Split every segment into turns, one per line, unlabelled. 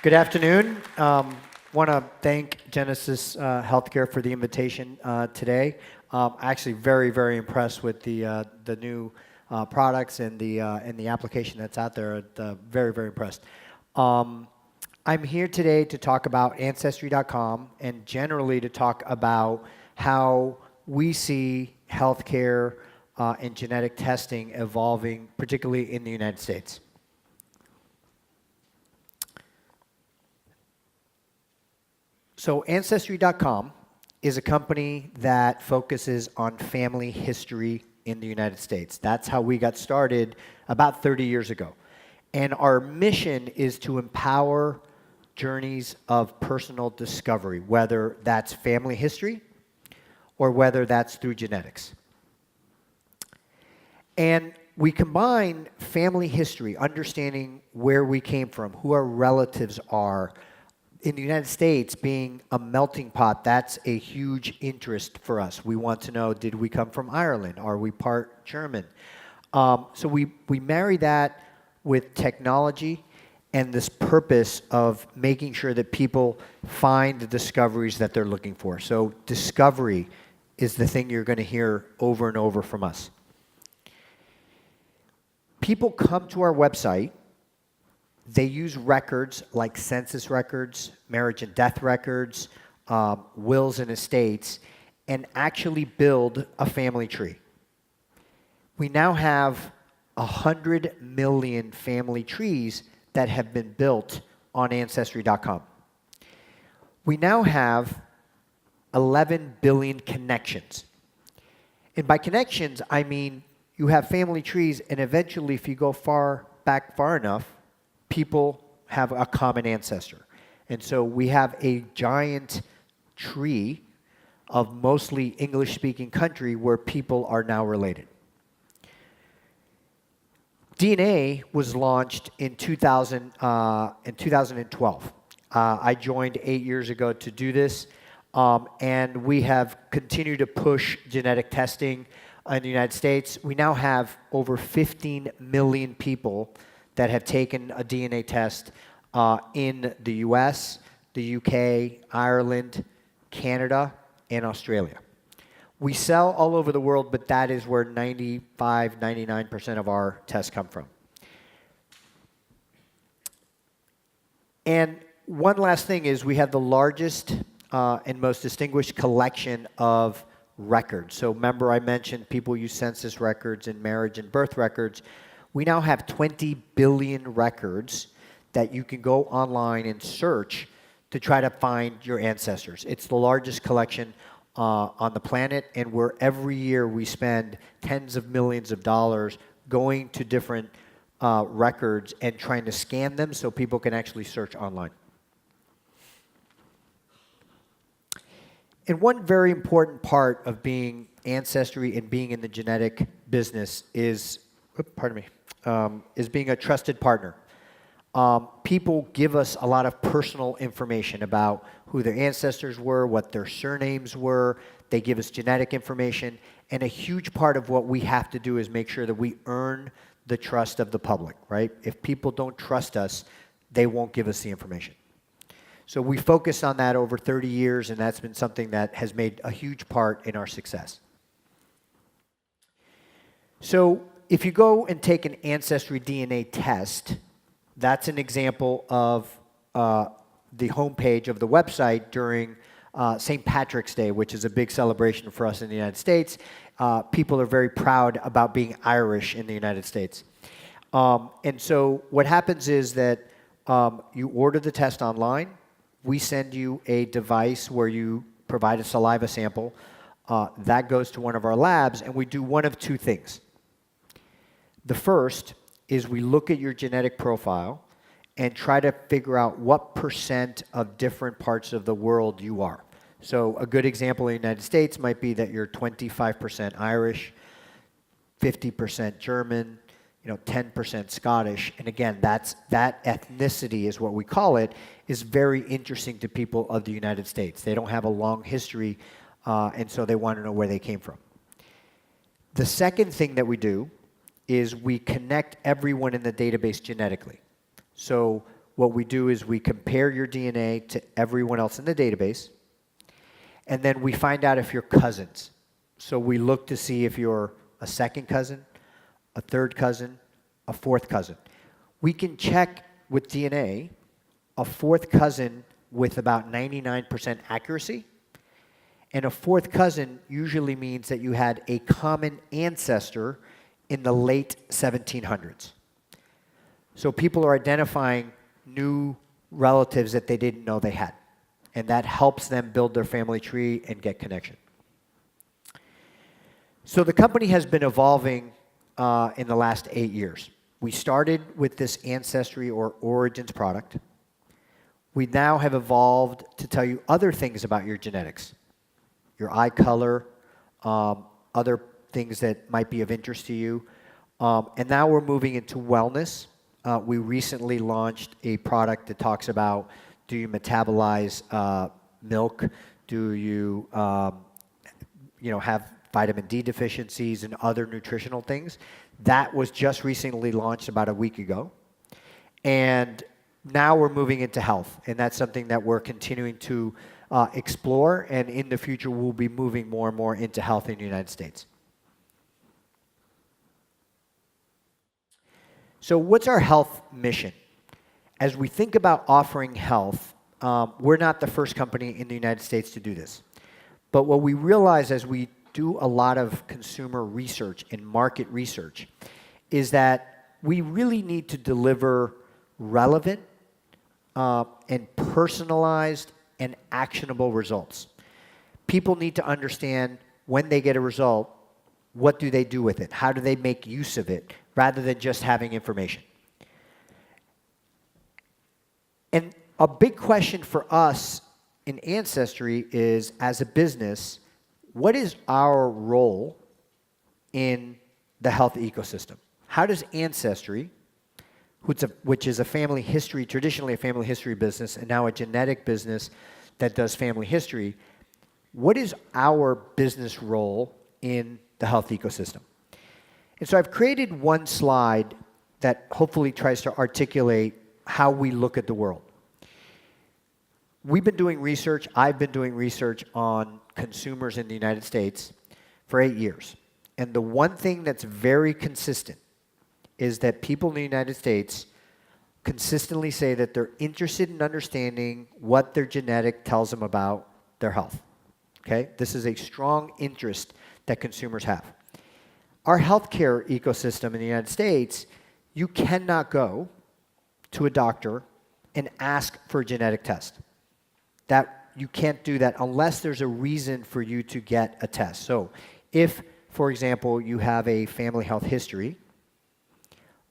Good afternoon. Want to thank Genesis Healthcare for the invitation today. Actually, very impressed with the new products and the application that's out there. Very impressed. I'm here today to talk about Ancestry.com and generally to talk about how we see healthcare and genetic testing evolving, particularly in the United States. So Ancestry.com is a company that focuses on family history in the United States. That's how we got started about 30 years ago. And our mission is to empower journeys of personal discovery, whether that's family history or whether that's through genetics. And we combine family history, understanding where we came from, who our relatives are. In the United States, being a melting pot, that's a huge interest for us. We want to know, did we come from Ireland? Are we part German? So we marry that with technology and this purpose of making sure that people find the discoveries that they're looking for. So discovery is the thing you're going to hear over and over from us. People come to our website. They use records like census records, marriage and death records, wills and estates, and actually build a family tree. We now have 100 million family trees that have been built on Ancestry.com. We now have 11 billion connections. And by connections, I mean you have family trees, and eventually, if you go far enough, people have a common ancestor. And so we have a giant tree of mostly English-speaking country where people are now related. DNA was launched in 2012. I joined 8 years ago to do this, and we have continued to push genetic testing in the United States. We now have over 15 million people that have taken a DNA test in the US, the UK, Ireland, Canada, and Australia. We sell all over the world, but that is where 99% of our tests come from. And one last thing is we have the largest and most distinguished collection of records. So remember I mentioned people use census records and marriage and birth records. We now have 20 billion records that you can go online and search to try to find your ancestors. It's the largest collection on the planet, and where every year we spend tens of millions of dollars going to different records and trying to scan them so people can actually search online. And one very important part of being Ancestry and being in the genetic business is being a trusted partner. People give us a lot of personal information about who their ancestors were, what their surnames were. They give us genetic information. And a huge part of what we have to do is make sure that we earn the trust of the public, right? If people don't trust us, they won't give us the information. So we focused on that over 30 years, and that's been something that has made a huge part in our success. So if you go and take an Ancestry DNA test, that's an example of the homepage of the website during St. Patrick's Day, which is a big celebration for us in the United States. People are very proud about being Irish in the United States. And so what happens is that you order the test online. We send you a device where you provide a saliva sample. That goes to one of our labs, and we do one of two things. The first is we look at your genetic profile and try to figure out what % of different parts of the world you are. So a good example in the United States might be that you're 25% Irish, 50% German, 10% Scottish. And again, that ethnicity is what we call it, is very interesting to people of the United States. They don't have a long history, and so they want to know where they came from. The second thing that we do is we connect everyone in the database genetically. So what we do is we compare your DNA to everyone else in the database, and then we find out if you're cousins. So we look to see if you're a second cousin, a third cousin, a fourth cousin. We can check with DNA a fourth cousin with about 99% accuracy, and a fourth cousin usually means that you had a common ancestor in the late 1700s. So people are identifying new relatives that they didn't know they had, and that helps them build their family tree and get connection. So the company has been evolving in the last 8 years. We started with this Ancestry or Origins product. We now have evolved to tell you other things about your genetics, your eye color, other things that might be of interest to you. And now we're moving into wellness. We recently launched a product that talks about, do you metabolize milk? Do you, have vitamin D deficiencies and other nutritional things? That was just recently launched about a week ago. And now we're moving into health, and that's something that we're continuing to explore, and in the future we'll be moving more and more into health in the United States. So what's our health mission? As we think about offering health, we're not the first company in the United States to do this. But what we realize as we do a lot of consumer research and market research is that we really need to deliver relevant and personalized and actionable results. People need to understand when they get a result, what do they do with it? How do they make use of it rather than just having information? And a big question for us in Ancestry is, as a business, what is our role in the health ecosystem? How does Ancestry, which is a family history, traditionally a family history business, and now a genetic business that does family history, what is our business role in the health ecosystem? And so I've created one slide that hopefully tries to articulate how we look at the world. We've been doing research, I've been doing research on consumers in the United States for 8 years. And the one thing that's very consistent is that people in the United States consistently say that they're interested in understanding what their genetic tells them about their health. Okay? This is a strong interest that consumers have. Our healthcare ecosystem in the United States, you cannot go to a doctor and ask for a genetic test. That you can't do that unless there's a reason for you to get a test. So if, for example, you have a family health history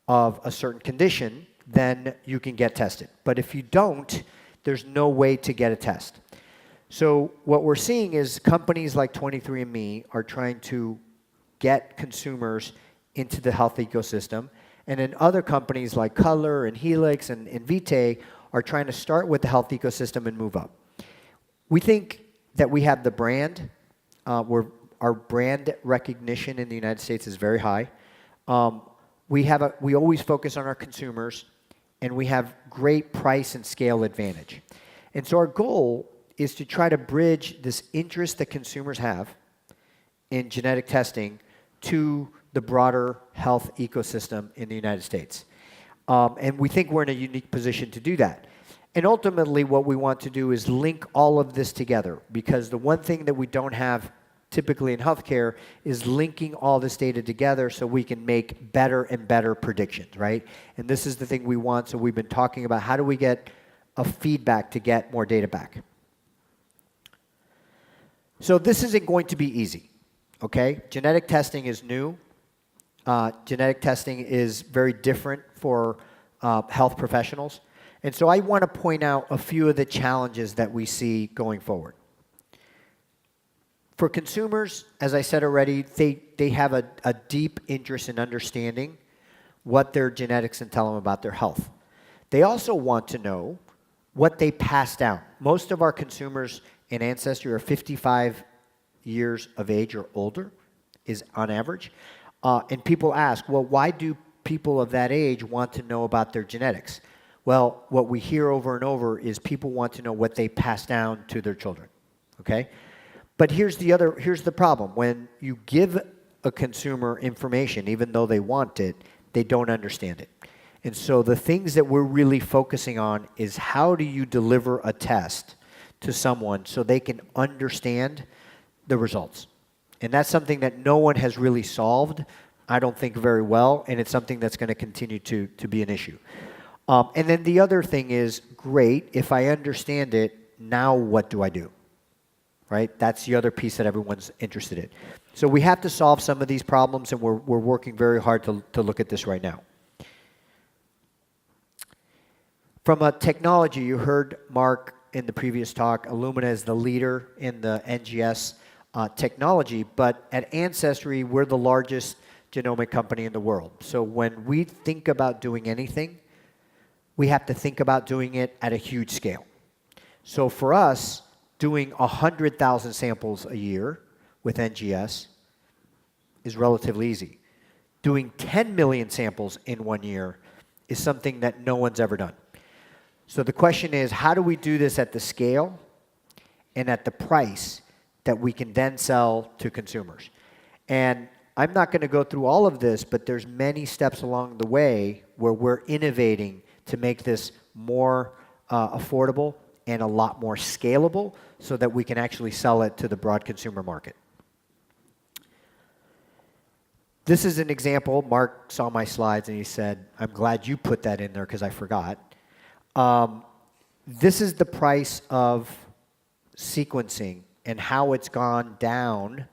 of a certain condition, then you can get tested. But if you don't, there's no way to get a test. So what we're seeing is companies like 23andMe are trying to get consumers into the health ecosystem, and then other companies like Color and Helix and Invitae are trying to start with the health ecosystem and move up. We think that we have the brand. Our brand recognition in the United States is very high. We always focus on our consumers, and we have great price and scale advantage. And so our goal is to try to bridge this interest that consumers have in genetic testing to the broader health ecosystem in the United States. And we think we're in a unique position to do that. And ultimately, what we want to do is link all of this together, because the one thing that we don't have typically in healthcare is linking all this data together so we can make better and better predictions, right? And this is the thing we want, so we've been talking about how do we get a feedback to get more data back. So this isn't going to be easy, okay? Genetic testing is new. Genetic testing is very different for health professionals. And so I want to point out a few of the challenges that we see going forward. For consumers, as I said already, they have a deep interest in understanding what their genetics and tell them about their health. They also want to know what they pass down. Most of our consumers in Ancestry are 55 years of age or older, is on average. And people ask, well, why do people of that age want to know about their genetics? Well, what we hear over and over is people want to know what they pass down to their children, okay? But here's the problem. When you give a consumer information, even though they want it, they don't understand it. And so the things that we're really focusing on is how do you deliver a test to someone so they can understand the results. And that's something that no one has really solved, I don't think, very well, and it's something that's going to continue to be an issue. And then the other thing is, great, if I understand it, now what do I do? Right? That's the other piece that everyone's interested in. So we have to solve some of these problems, and we're working very hard to look at this right now. From a technology, you heard Mark in the previous talk, Illumina is the leader in the NGS technology, but at Ancestry, we're the largest genomic company in the world. So when we think about doing anything, we have to think about doing it at a huge scale. So for us, doing 100,000 samples a year with NGS is relatively easy. Doing 10 million samples in 1 year is something that no one's ever done. So the question is, how do we do this at the scale and at the price that we can then sell to consumers? And I'm not going to go through all of this, but there's many steps along the way where we're innovating to make this more affordable and a lot more scalable so that we can actually sell it to the broad consumer market. This is an example. Mark saw my slides and he said, I'm glad you put that in there because I forgot. This is the price of sequencing and how it's gone down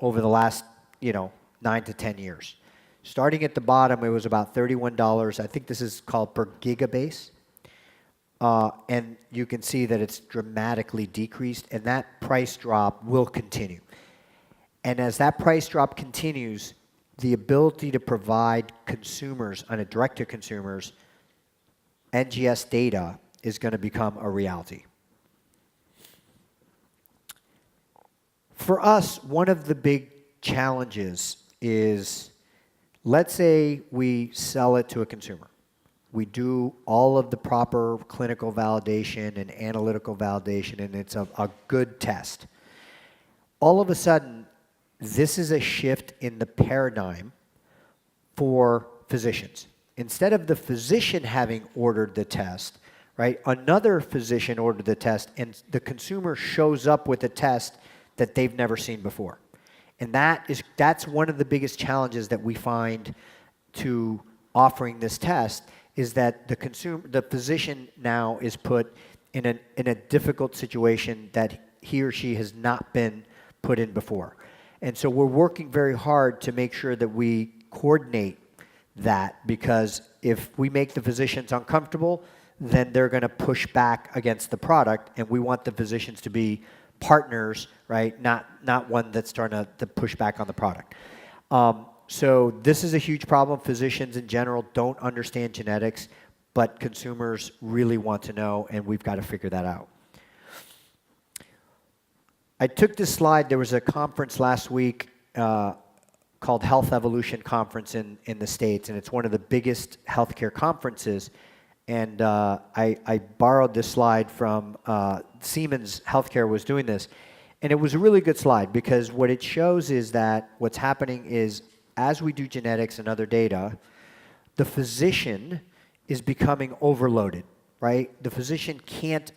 over the last 9 to 10 years. Starting at the bottom, it was about $31. I think this is called per gigabase. And you can see that it's dramatically decreased, and that price drop will continue. And as that price drop continues, the ability to provide consumers, on a direct-to-consumers, NGS data is going to become a reality. For us, one of the big challenges is, let's say we sell it to a consumer. We do all of the proper clinical validation and analytical validation, and it's a good test. All of a sudden, this is a shift in the paradigm for physicians. Instead of the physician having ordered the test, right, another physician ordered the test, and the consumer shows up with a test that they've never seen before. And that's one of the biggest challenges that we find to offering this test, is that the physician now is put in a difficult situation that he or she has not been put in before. And so we're working very hard to make sure that we coordinate that, because if we make the physicians uncomfortable, then they're going to push back against the product, and we want the physicians to be partners, right? Not one that's trying to push back on the product. So this is a huge problem. Physicians in general don't understand genetics, but consumers really want to know, and we've got to figure that out. I took this slide. There was a conference last week called Health Evolution Conference in the States, and it's one of the biggest healthcare conferences. And I borrowed this slide from Siemens Healthcare was doing this. And it was a really good slide, because what it shows is that what's happening is, as we do genetics and other data, the physician is becoming overloaded, right? The physician can't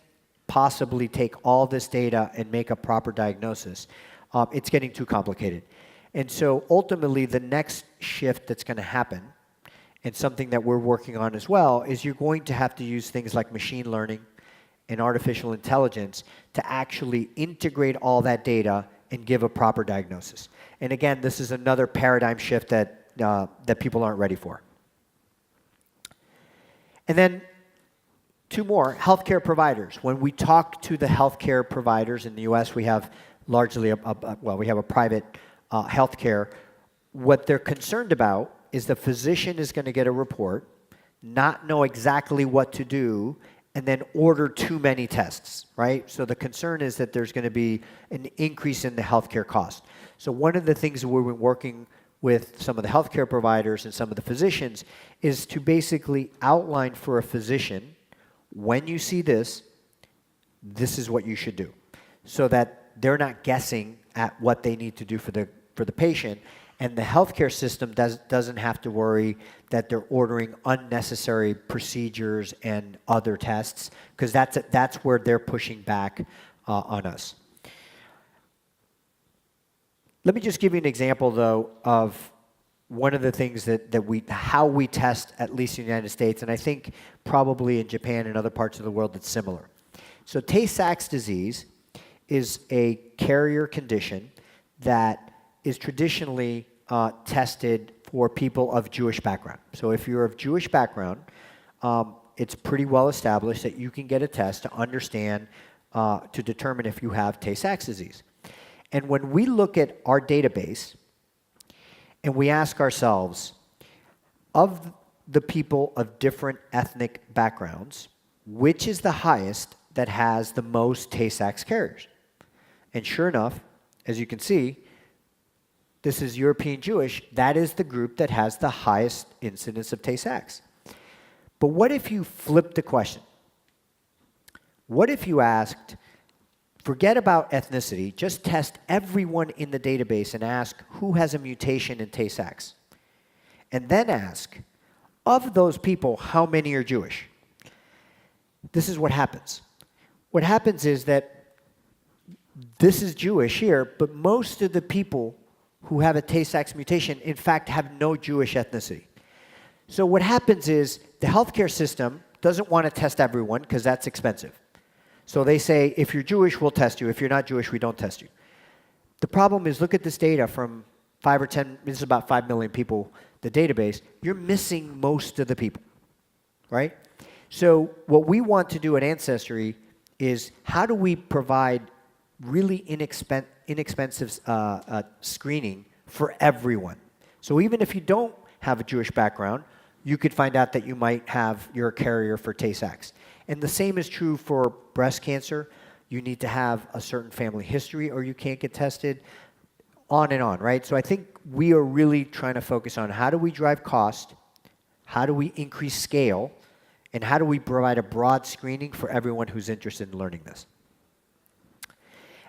possibly take all this data and make a proper diagnosis. It's getting too complicated. And so ultimately, the next shift that's going to happen, and something that we're working on as well, is you're going to have to use things like machine learning and artificial intelligence to actually integrate all that data and give a proper diagnosis. And again, this is another paradigm shift that people aren't ready for. And then two more, healthcare providers. When we talk to the healthcare providers in the US, we have largely we have a private healthcare. What they're concerned about is the physician is going to get a report, not know exactly what to do, and then order too many tests, right? So the concern is that there's going to be an increase in the healthcare cost. So one of the things that we've been working with some of the healthcare providers and some of the physicians is to basically outline for a physician, when you see this, this is what you should do, so that they're not guessing at what they need to do for the patient, and the healthcare system doesn't have to worry that they're ordering unnecessary procedures and other tests, because that's where they're pushing back on us. Let me just give you an example, though, of one of the things how we test, at least in the United States, and I think probably in Japan and other parts of the world it's similar. So Tay-Sachs disease is a carrier condition that is traditionally tested for people of Jewish background. So if you're of Jewish background, it's pretty well established that you can get a test to understand, to determine if you have Tay-Sachs disease. And when we look at our database and we ask ourselves, of the people of different ethnic backgrounds, which is the highest that has the most Tay-Sachs carriers? And sure enough, as you can see, this is European Jewish. That is the group that has the highest incidence of Tay-Sachs. But what if you flipped the question? What if you asked, forget about ethnicity, just test everyone in the database and ask who has a mutation in Tay-Sachs? And then ask, of those people, how many are Jewish? This is what happens. What happens is that this is Jewish here, but most of the people who have a Tay-Sachs mutation, in fact, have no Jewish ethnicity. So what happens is the healthcare system doesn't want to test everyone because that's expensive. So they say, if you're Jewish, we'll test you. If you're not Jewish, we don't test you. The problem is, look at this data from 5 or 10, this is about 5 million people, the database. You're missing most of the people, right? So what we want to do at Ancestry is, how do we provide really inexpensive screening for everyone? So even if you don't have a Jewish background, you could find out that you're a carrier for Tay-Sachs. And the same is true for breast cancer. You need to have a certain family history or you can't get tested, on and on, right? So I think we are really trying to focus on, how do we drive cost, how do we increase scale, and how do we provide a broad screening for everyone who's interested in learning this.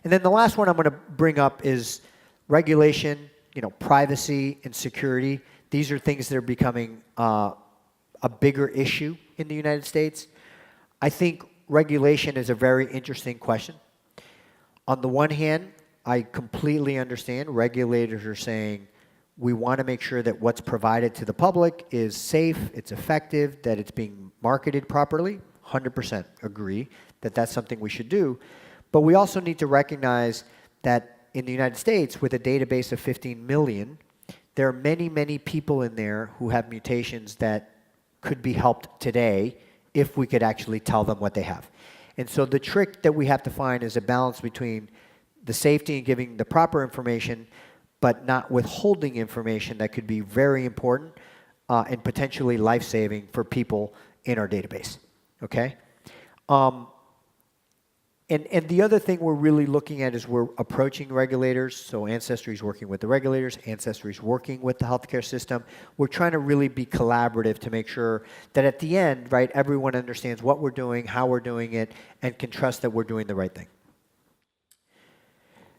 And then the last one I'm going to bring up is regulation, privacy and security. These are things that are becoming a bigger issue in the United States. I think regulation is a very interesting question. On the one hand, I completely understand regulators are saying, we want to make sure that what's provided to the public is safe, it's effective, that it's being marketed properly. 100% agree that that's something we should do. But we also need to recognize that in the United States, with a database of 15 million, there are many, many people in there who have mutations that could be helped today if we could actually tell them what they have. And so the trick that we have to find is a balance between the safety and giving the proper information, but not withholding information that could be very important and potentially life-saving for people in our database, okay? And the other thing we're really looking at is we're approaching regulators. So Ancestry is working with the regulators. Ancestry is working with the healthcare system. We're trying to really be collaborative to make sure that at the end, right, everyone understands what we're doing, how we're doing it, and can trust that we're doing the right thing.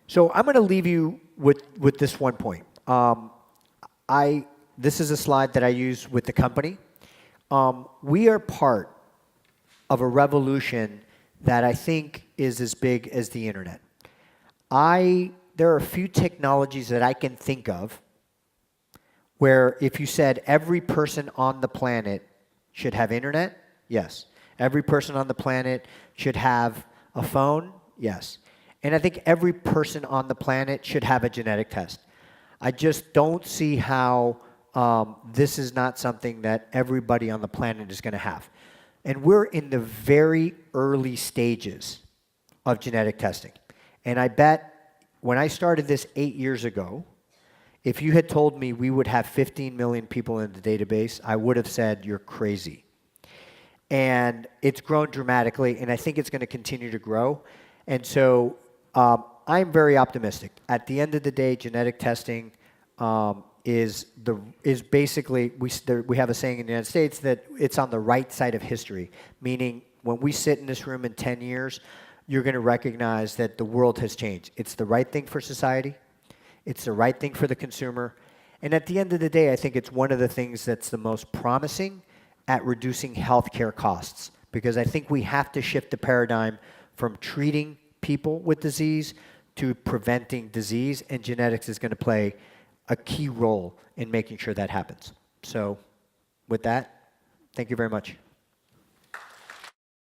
So I'm going to leave you with this one point. This is a slide that I use with the company. We are part of a revolution that I think is as big as the internet. There are a few technologies that I can think of where if you said every person on the planet should have internet, yes. Every person on the planet should have a phone, yes. And I think every person on the planet should have a genetic test. I just don't see how this is not something that everybody on the planet is going to have. And we're in the very early stages of genetic testing. And I bet when I started this 8 years ago, if you had told me we would have 15 million people in the database, I would have said, you're crazy. And it's grown dramatically, and I think it's going to continue to grow. And so I'm very optimistic. At the end of the day, genetic testing, is basically we have a saying in the United States that it's on the right side of history, meaning when we sit in this room in 10 years, you're going to recognize that the world has changed. It's the right thing for society. It's the right thing for the consumer. And at the end of the day, I think it's one of the things that's the most promising at reducing healthcare costs, because I think we have to shift the paradigm from treating people with disease to preventing disease, and genetics is going to play a key role in making sure that happens. So with that, thank you very much.